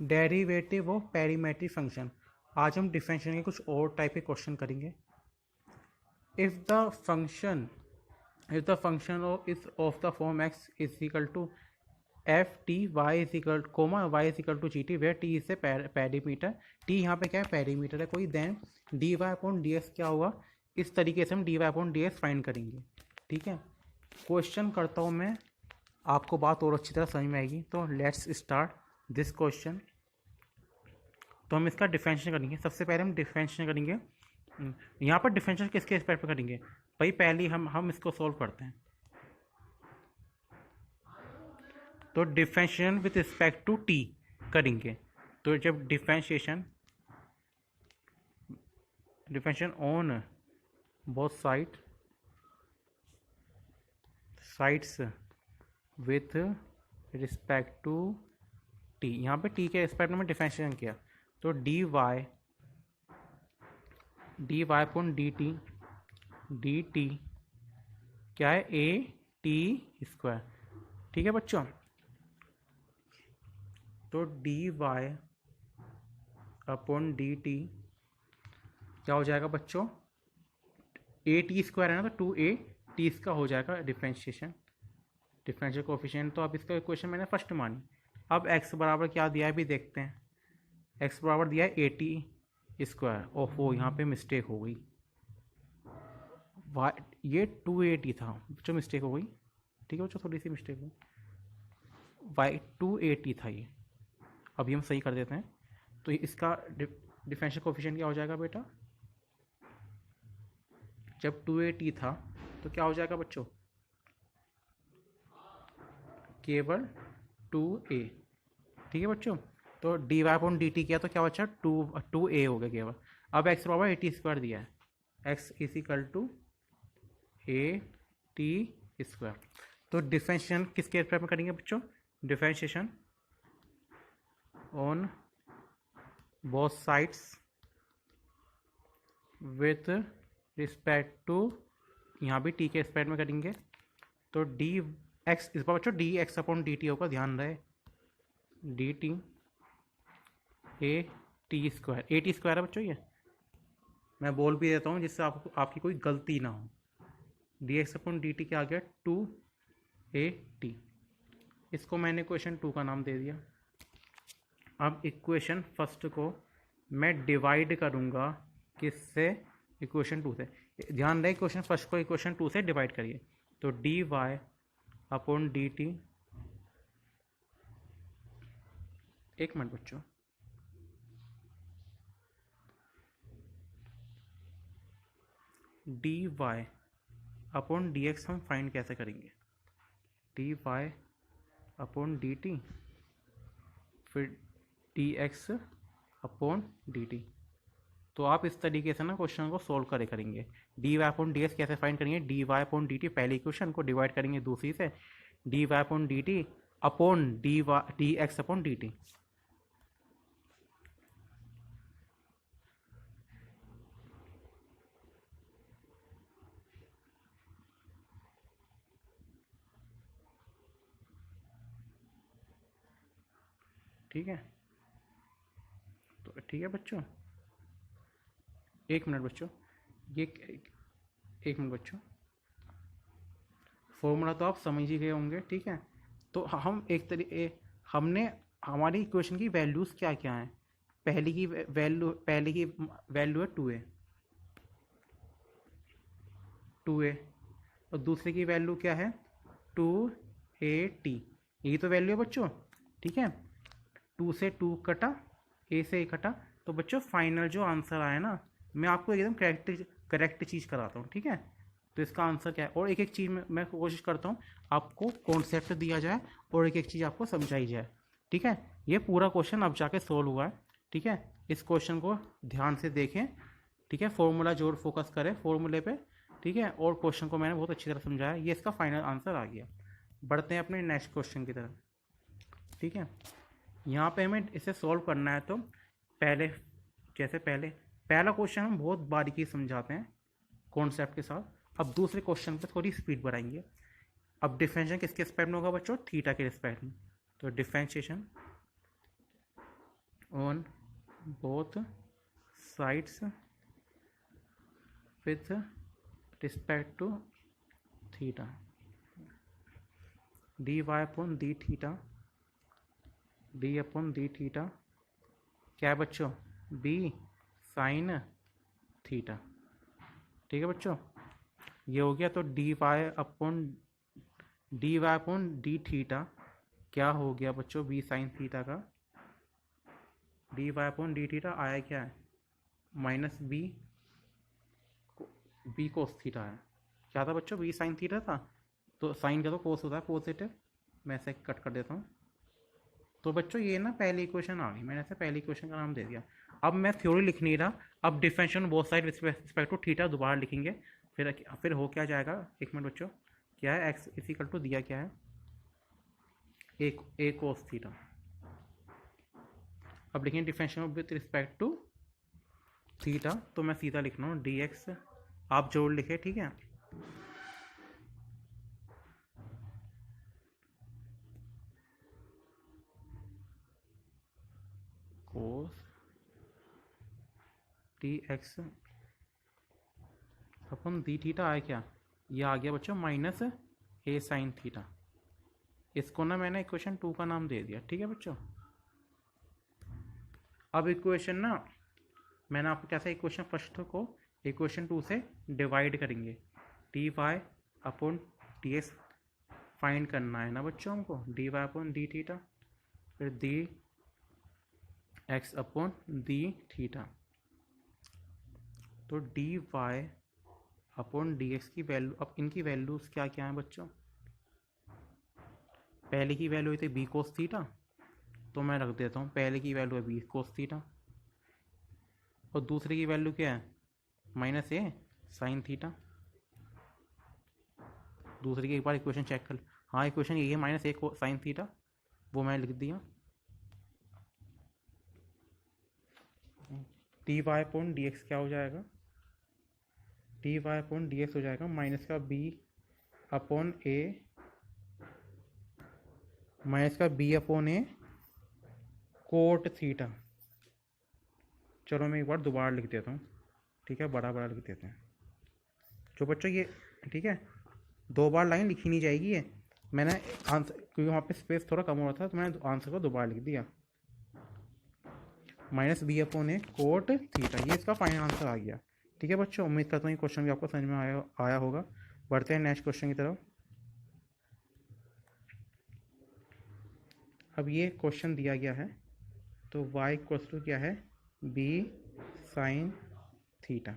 Derivative of पेरीमेट्रिक function. आज हम differentiation के कुछ और टाइप के क्वेश्चन करेंगे। If the function of the form x is equal to F T Y is equal comma Y is equal to G T, where T is a parameter, T यहाँ पे क्या है, parameter है कोई, then D Y upon D X क्या होगा, इस तरीके से हम D Y upon D x find करेंगे। ठीक है, क्वेश्चन करता हूँ मैं, आपको बात और अच्छी तरह समझ में आएगी। तो लेट्स स्टार्ट दिस क्वेश्चन। तो हम इसका डिफरेंशिएशन करेंगे। सबसे पहले हम डिफरेंशिएशन करेंगे। यहाँ पर डिफरेंशिएशन किसके रिस्पेक्ट में करेंगे भाई, पहले हम इसको सॉल्व करते हैं। तो differentiation with respect to T करेंगे। तो जब differentiation on both sides with respect to T, यहाँ पे टी के रिस्पेक्ट में डिफरेंशिएशन किया, तो D Y upon D T क्या है, ए टी स्क्वायर। ठीक है बच्चों, तो D Y upon D T क्या हो जाएगा बच्चों, ए टी स्क्वायर है ना, तो टू ए टी इसका हो जाएगा डिफरेंशिएशन कोफिशिएंट। तो अब इसका इक्वेशन मैंने फर्स्ट मानी। अब x बराबर क्या दिया है भी देखते हैं। x बराबर दिया है ए टी स्क्वायर। ओहो, यहाँ पे मिस्टेक हो गई, ये 280 था बच्चों, मिस्टेक हो गई। ठीक है बच्चों, थोड़ी सी मिस्टेक हुई, वाई 280 था ये, अभी हम सही कर देते हैं। तो इसका डिफरेंशियल कोफिशिएंट क्या हो जाएगा बेटा, जब 280 था तो क्या हो जाएगा बच्चों, केवल 2a। ठीक है बच्चों, तो D Y upon D T किया तो क्या बचा, 2a हो गया केवल। अब x बराबर ए टी स्क्वायर दिया है, x is equal to A T square. तो डिफरेंशिएशन किसके रिस्पेक्ट में करेंगे बच्चों, differentiation on both sides with respect to, यहाँ भी टी के रिस्पेक्ट में करेंगे। तो डी एक्स, इस बार बच्चों D x upon D T होगा, ध्यान रहे, D T A T square, A T square है बच्चों, ये मैं बोल भी देता हूँ जिससे आपकी कोई गलती ना हो। D x upon D T क्या आ गया, 2a t। इसको मैंने इक्वेशन 2 का नाम दे दिया। अब इक्वेशन फर्स्ट को मैं डिवाइड करूँगा किससे, इक्वेशन 2 से। ध्यान रहे, इक्वेशन फर्स्ट को इक्वेशन 2 से डिवाइड करिए। तो D Y upon D t, एक मिनट बच्चों, d Y upon D x हम फाइंड कैसे करेंगे, D Y upon D t, फिर d x upon D t. तो आप इस तरीके से ना क्वेश्चन को सोल्व करेंगे। D Y upon D X कैसे फाइंड करेंगे, D Y upon D T पहली इक्वेशन को डिवाइड करेंगे दूसरी से, D Y upon D T upon D x upon D T. ठीक है, तो ठीक है बच्चों, एक मिनट बच्चों, ये एक मिनट बच्चों, फॉर्मूला तो आप समझ ही गए होंगे। ठीक है, तो हम एक तरीके, हमने हमारी इक्वेशन की वैल्यूज़ क्या क्या हैं, पहली की वैल्यू है 2a और दूसरे की वैल्यू क्या है 2a t, यही तो वैल्यू है बच्चों। ठीक है, 2 से 2 कटा, a से a कटा, तो बच्चों फाइनल जो आंसर आया ना, मैं आपको एकदम करेक्ट चीज़ कराता हूँ। ठीक है, तो इसका आंसर क्या है, और एक एक चीज़ में मैं कोशिश करता हूँ आपको कॉन्सेप्ट दिया जाए और एक एक चीज़ आपको समझाई जाए। ठीक है, ये पूरा क्वेश्चन अब जाके सोल्व हुआ है। ठीक है, इस क्वेश्चन को ध्यान से देखें। ठीक है, फॉर्मूला जोर फोकस करें फॉर्मूले पे। ठीक है, और क्वेश्चन को मैंने बहुत अच्छी तरह समझाया, ये इसका फाइनल आंसर आ गया। बढ़ते हैं अपने नेक्स्ट क्वेश्चन की तरफ। ठीक है, यहाँ पे हमें इसे सॉल्व करना है, तो पहला क्वेश्चन हम बहुत बारीकी समझाते हैं कॉन्सेप्ट के साथ। अब दूसरे क्वेश्चन पे थोड़ी स्पीड बढ़ाएंगे। अब डिफरेंशिएशन किसके रिस्पेक्ट में होगा बच्चों, थीटा के रिस्पेक्ट में। तो differentiation on both sides with respect to theta, D Y upon D theta, D upon D theta क्या है बच्चों, बी साइन थीटा। ठीक है बच्चों, ये हो गया। तो D Y upon D theta क्या हो गया बच्चों, बी साइन थीटा का D Y upon D theta आया क्या है, माइनस बी कोस थीटा है। क्या था बच्चों, बी साइन थीटा था, तो साइन का तो कोस होता है पॉजिटिव, मैं ऐसे कट कर देता हूँ। तो बच्चों ये ना पहली इक्वेशन आ गई, मैंने ऐसे पहली इक्वेशन का नाम दे दिया। अब मैं थ्योरी लिख नहीं रहा, अब differential both side respect to theta दोबारा लिखेंगे। फिर हो क्या जाएगा, एक मिनट बच्चों, क्या है एक्स इज इक्वल टू दिया क्या है, ए कोस थीटा। अब लिखेंगे differential with respect to theta, तो मैं सीधा लिख रहा हूँ डी एक्स, आप जोड़ लिखे, ठीक है। कोस D x upon D theta आया क्या, ये आ गया बच्चों माइनस ए साइन थीटा। इसको ना मैंने इक्वेशन 2 का नाम दे दिया, ठीक है बच्चों। अब इक्वेशन ना मैंने आपको कैसे इक्वेशन फर्स्ट को इक्वेशन 2 से डिवाइड करेंगे, D Y upon D x find करना है ना बच्चों हमको, d Y upon D theta, फिर d x upon D theta. तो D Y upon D x की वैल्यू, अब इनकी वैल्यूज़ क्या क्या हैं बच्चों, पहले की वैल्यू थी बी कोस थीटा, तो मैं रख देता हूँ पहले की वैल्यू है बी कोस थीटा, और दूसरे की वैल्यू क्या है माइनस ए साइन थीटा। दूसरी की एक बार इक्वेशन चेक कर, हाँ इक्वेशन यही है माइनस ए साइन थीटा, वो मैं लिख दिया। D Y upon D X क्या हो जाएगा, D Y upon D X हो जाएगा माइनस का बी अपॉन ए, माइनस का B upon A cot theta. चलो मैं एक बार दोबारा लिख देता हूँ, ठीक है, बड़ा बड़ा लिख देते हैं। जो बच्चों ये ठीक है, 2 बार लाइन लिखी नहीं जाएगी ये, मैंने आंसर क्योंकि वहाँ पे स्पेस थोड़ा कम हो रहा था, तो मैंने आंसर को दोबारा लिख दिया, minus B upon A cot theta, ये इसका फाइनल आंसर आ गया। ठीक है बच्चों, उम्मीद करता हूँ ये क्वेश्चन भी आपको समझ में आया होगा। बढ़ते हैं नेक्स्ट क्वेश्चन की तरफ। अब ये क्वेश्चन दिया गया है, तो y इक्वल टू क्या है, b साइन थीटा।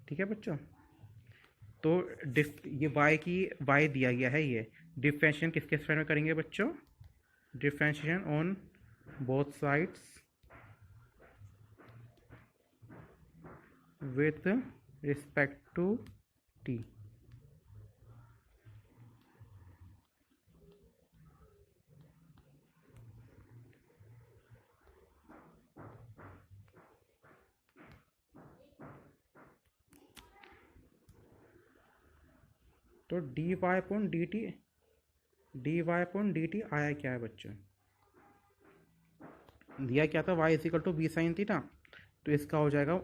ठीक है बच्चों, तो ये y दिया गया है, ये डिफरेंशिएशन किसके स्क्वायर में करेंगे बच्चों, differentiation on both sides with respect to t। तो D Y upon D T आया क्या है बच्चों, दिया क्या था y is equal to B sine theta, तो इसका हो जाएगा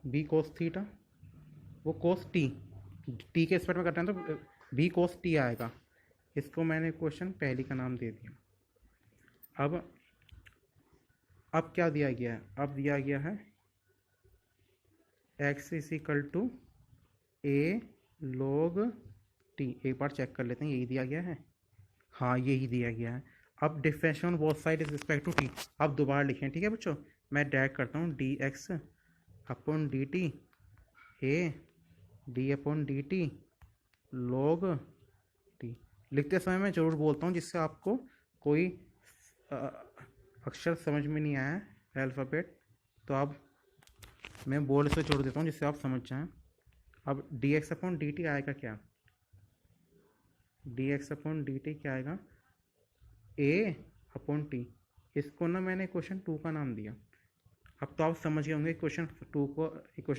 बी कोस थीटा, वो कोस टी के स्क्वायर में करते हैं तो बी कोस टी आएगा। इसको मैंने क्वेश्चन पहली का नाम दे दिया। अब क्या दिया गया है, अब दिया गया है x is equal to A log T. एक बार चेक कर लेते हैं, यही दिया गया है, हाँ यही दिया गया है। अब differential both side is respect to T, अब दोबारा लिखें, ठीक है बच्चों, मैं डायरेक्ट करता हूँ D x upon D T A D upon D T log T. लिखते समय मैं ज़रूर बोलता हूँ जिससे आपको कोई अक्षर समझ में नहीं आया है अल्फ़ाबेट, तो अब मैं बोर्ड से जोड़ देता हूँ जिससे आप समझ जाएं। अब D x upon D T आएगा क्या, D x upon D T क्या आएगा, ए अपॉन टी। इसको ना मैंने क्वेश्चन 2 का नाम दिया। अब तो आप समझ गए होंगे, इक्वेशन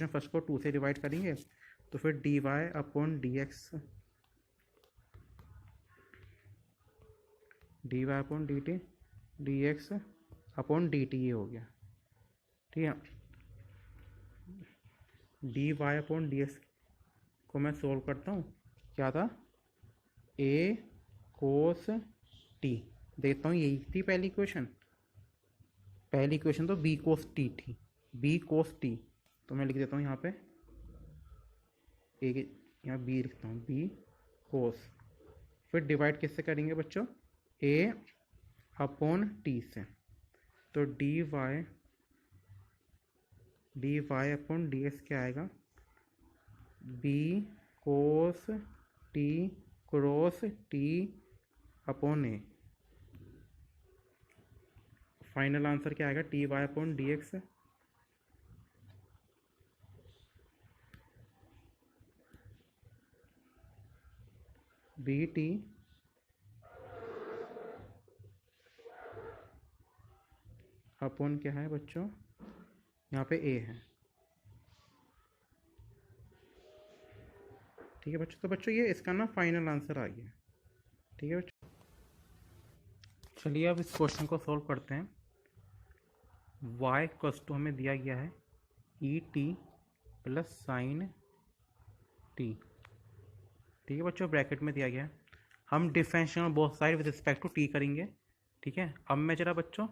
फर्स्ट को 2 से डिवाइड करेंगे, तो फिर D Y upon D X, D Y upon D T D x upon D T, ये हो गया। ठीक है, D Y upon D X को मैं सोल्व करता हूँ, क्या था, ए कोस टी, देखता हूँ यही थी पहली इक्वेशन। पहली इक्वेशन तो बी कोस टी थी, बी कोस टी, तो मैं लिख देता हूँ यहाँ पे ए, यहाँ बी लिखता हूँ, बी कोस, फिर डिवाइड किससे करेंगे बच्चों, ए अपॉन टी से, तो D Y upon D X क्या आएगा, B cos T cross T upon A. Final answer क्या आएगा, T Y upon D X B T upon क्या है बच्चों, यहाँ पे ए है। ठीक है बच्चों, तो बच्चों ये इसका ना फाइनल आंसर आ गया। ठीक है बच्चों, चलिए अब इस क्वेश्चन को सॉल्व करते हैं। y कॉस टू हमें दिया गया है E T plus sine T. ठीक है बच्चों, ब्रैकेट में दिया गया है। हम differential both side with respect to T करेंगे। ठीक है, अब मैं जरा बच्चों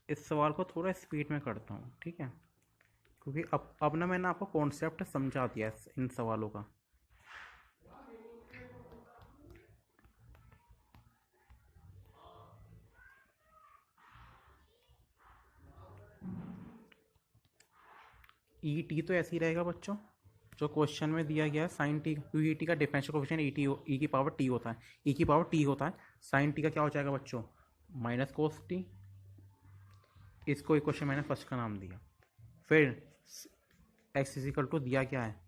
इस सवाल को थोड़ा स्पीड में करता हूँ। ठीक है, क्योंकि अब ना मैंने आपको कॉन्सेप्ट समझा दिया इन सवालों का। ई टी तो ऐसे ही रहेगा बच्चों जो क्वेश्चन में दिया गया है, साइन टी, क्योंकि ई टी का डिफरेंशियल कोएफिशिएंट ई की पावर टी होता है, ई की पावर टी होता है। साइन टी का क्या हो जाएगा बच्चों, माइनस कोस टी। इसको इक्वेशन मैंने फर्स्ट का नाम दिया। फिर एक्स इजिकल टू दिया क्या है,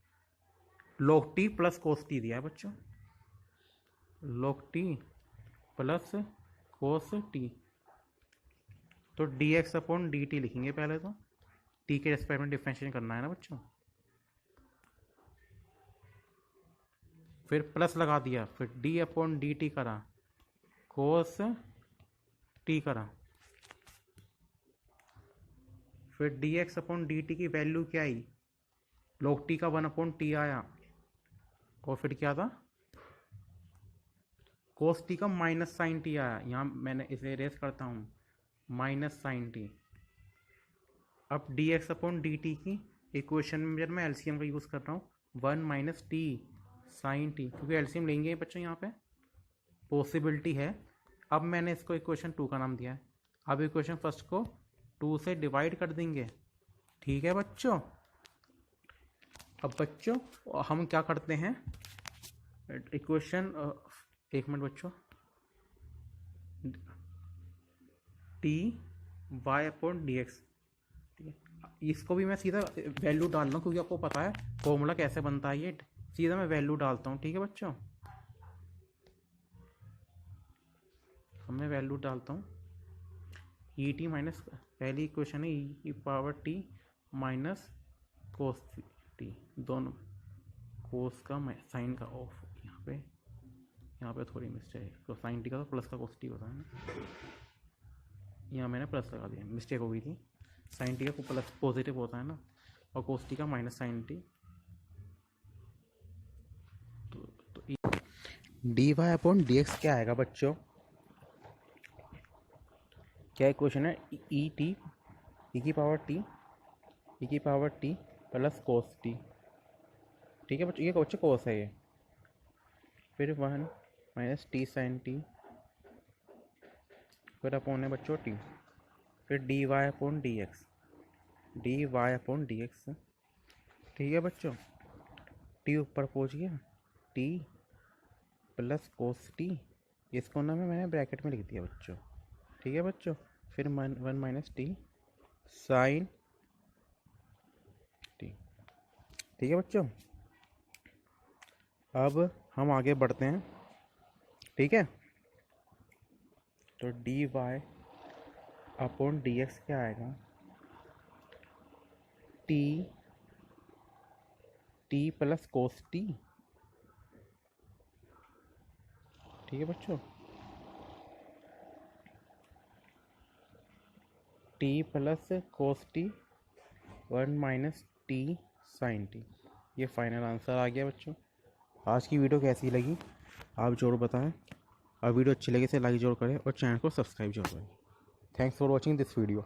log t plus cos t दिया है बच्चों, log t plus cos t. तो d x upon D t लिखेंगे पहले, तो टी के रेस्पेक्ट में डिफरेंशिएट करना है ना बच्चों। फिर प्लस लगा दिया, फिर डी अपॉन डी टी करा, कोस टी करा, फिर d x upon D T की वैल्यू क्या आई, लॉग टी का 1 अपॉन टी आया, और फिर क्या था, कोस टी का माइनस साइन टी आया। यहाँ मैंने इसे इरेज करता हूँ, माइनस साइन टी। अब D x upon D T की इक्वेशन में जब मैं एलसीएम का यूज़ कर रहा हूँ, 1 माइनस टी साइन टी, क्योंकि एलसीएम लेंगे बच्चों, यहाँ पे पॉसिबिलिटी है। अब मैंने इसको इक्वेशन 2 का नाम दिया है। अब इक्वेशन फर्स्ट को 2 से डिवाइड कर देंगे। ठीक है बच्चों, अब बच्चों हम क्या करते हैं, इक्वेशन, एक मिनट बच्चों, T Y upon D X, इसको भी मैं सीधा वैल्यू डाल रहा हूँ, क्योंकि आपको पता है फॉर्मूला कैसे बनता है, ये सीधा मैं वैल्यू डालता हूँ। ठीक है बच्चों, मैं वैल्यू डालता हूँ, ई टी माइनस, पहली इक्वेशन है ई की power T minus cos t, दोनों कोस का साइन का ऑफ, यहाँ पे थोड़ी मिस्टेक है, तो साइन टी का तो प्लस का कोस टी होता है ना, यहाँ मैंने प्लस लगा दिया, मिस्टेक हो गई थी। साइन टी का प्लस पॉजिटिव होता है ना, और कोस टी का माइनस साइन टी। तो D Y upon D X क्या आएगा बच्चों, क्या इक्वेशन है, ई टी ई की power T plus cos T. ठीक है बच्चों, ये बच्चों कोस है ये, फिर 1 माइनस टी साइन टी, फिर अपॉन है बच्चों टी, फिर D Y upon D X, ठीक है बच्चों, टी ऊपर पहुंच गया, टी प्लस कोस टी, इसको ना मैंने ब्रैकेट में लिख दिया बच्चों। ठीक है बच्चों, फिर 1 माइनस टी साइन टी। ठीक है बच्चों, अब हम आगे बढ़ते हैं। ठीक है, तो D Y upon D X क्या आएगा, टी प्लस कोस टी। ठीक है बच्चों, T plus cos T 1 minus T sine T. ये फाइनल आंसर आ गया बच्चों। आज की वीडियो कैसी लगी आप जरूर बताएं, और वीडियो अच्छी लगे तो लाइक जरूर करें और चैनल को सब्सक्राइब जरूर करें। Thanks for watching this video.